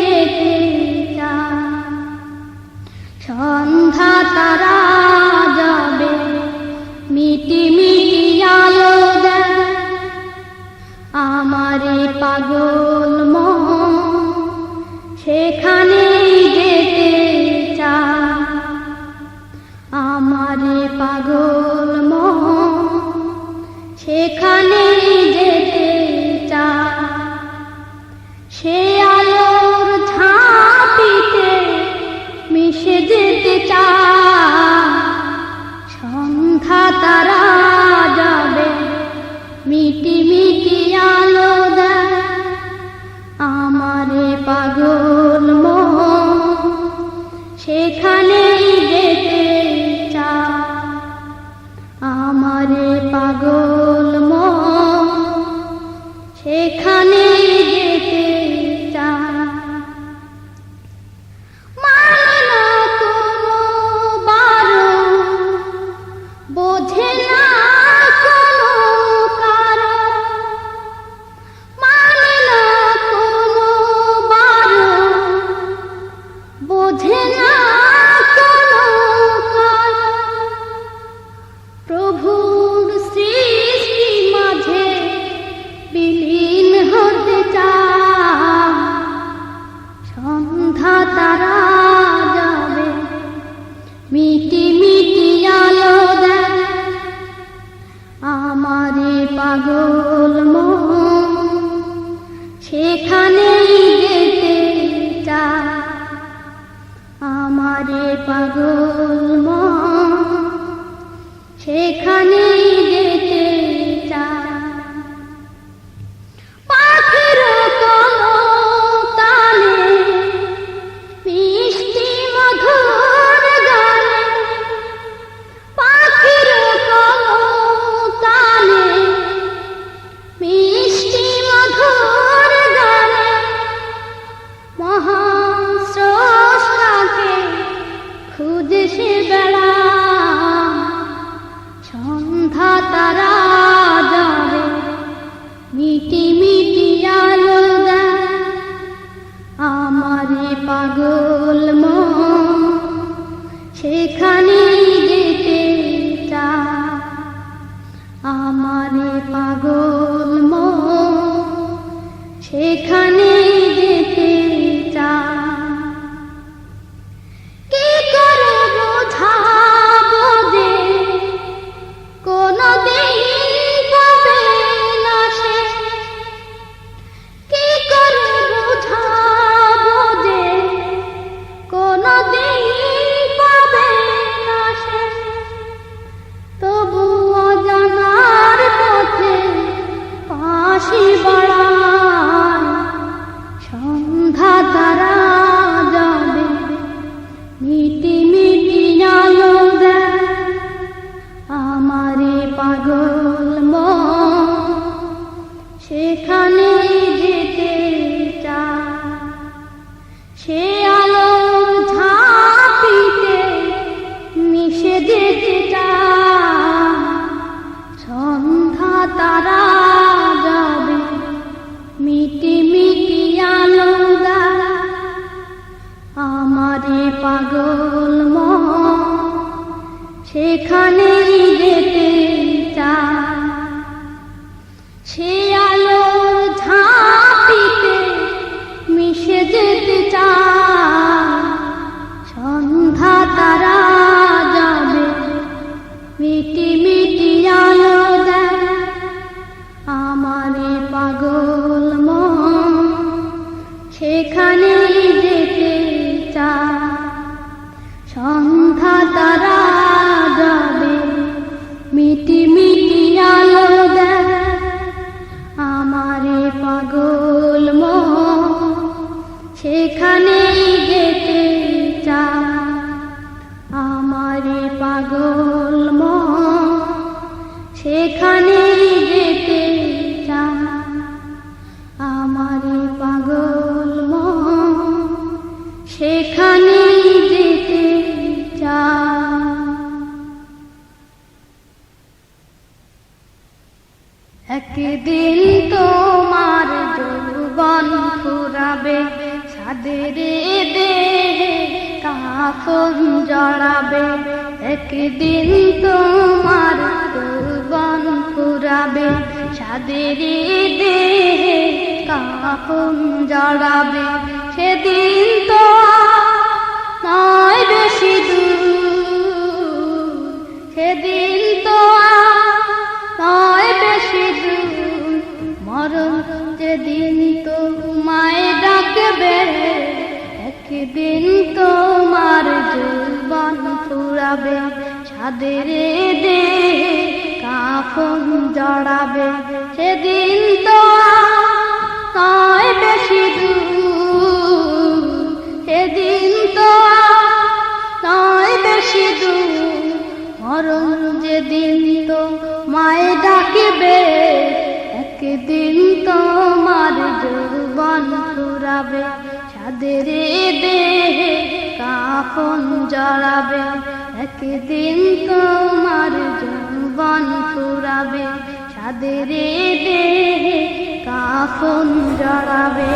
যেতে চায়। সন্ধ্যা তারা যাবে মিটি মিটি আলো দেয়, আমারে পাগল মন সেখানে যেতে চায়। আমারে পাগল মন সেখানে যেতে চায়। সে আলোর ঝাঁপিতে মিশে যেতে চায়। সন্ধ্যা তারা যাবে মিটি মিটি আলো দেয়, আমারে পাগল মন সেখানেই যেতে চায়। আমারে পাগল মন সেখানেই যেতে চায়। মানে না কোনো বারণ, বোঝে না কোনো কারণ। মানে না কোনো বারণ, বোঝে না কোনো কারণ। প্রভুর সৃষ্টি মাঝে বিলীন হতে চায়। সন্ধ্যা তারা যাবে মিটি মিটি আলো দেয়, আমারে পাগল মন সেখানেই যেতে চায়। আমারে পাগল মন সেখানেই যেতে চায়। পাখির কলতানে মিষ্টি মধুর গানে, পাখির কলতানে মিষ্টি মধুর গানে, মহান স্রষ্টাকে খুঁজে সে বেড়ায়। সন্ধ্যা তারা যাবে মিটি মিটি আলো দেয়, আমারে পাগল মন সেখানেই যেতে চায়। আমারে পাগল মন সেখানেই যেতে চায়। কি করে বোঝাবো যে কোনদিন পাবে না সে? কি করে বোঝাবো যে কোনদিন পাবে না সে? তবু অজানার পথে পাশি বাড়ায়। সন্ধ্যা তারা যাবে মিটি মিটি আলো দেয়, আমারে পাগল মন সেখানেই যেতে চায়। সে আলোর ঝাঁপিতে মিশে যেতে চায়। সন্ধ্যা তারা যাবে মিটি মিটি আলো দেয়, আমারে পাগল মন সেখানেই যেতে চায়। সে আলোর ঝাঁপিতে মিশে যেতে চায়। সন্ধ্যা তারা যাবে মিটি মিটি আলো দেয়, আমারে পাগল মন সেখানেই যেতে চায়। সন্ধ্যা তারা যাবে মিটি মিটি আলো দেয়, আমারে পাগল মন সেখানেই যেতে চায়। আমারে পাগল মন সেখানেই যেতে চায়। আমারে পাগল মন সেখানেই যেতে চায়। একদিন তোমার যৌবন ফুরাবে, ছাদের দেহে কাফন জড়াবে, একদিন তোমার যৌবন ফুরাবে। ছাদের দেহে কাফন জড়াবে, সেদিন তো নয় বেশি দূর, সেদিন তো নয় বেশি দূর। মরণ যেদিন তোমায় ডাকবে, একদিন তোমার যৌবন ফুরাবে। ছাদের দেহে কাফন জড়াবে, সেদিন তো নয় বেশি দূর, সেদিন তো নয় বেশি দূর। মরণ যেদিন তোমায় ডাকবে, একদিন তোমার যৌবন ফুরাবে। ছাদের দেহে কাফন জড়াবে, একদিন তোমার যৌবন ফুরাবে। ছাদের দেহে কাফন জড়াবে।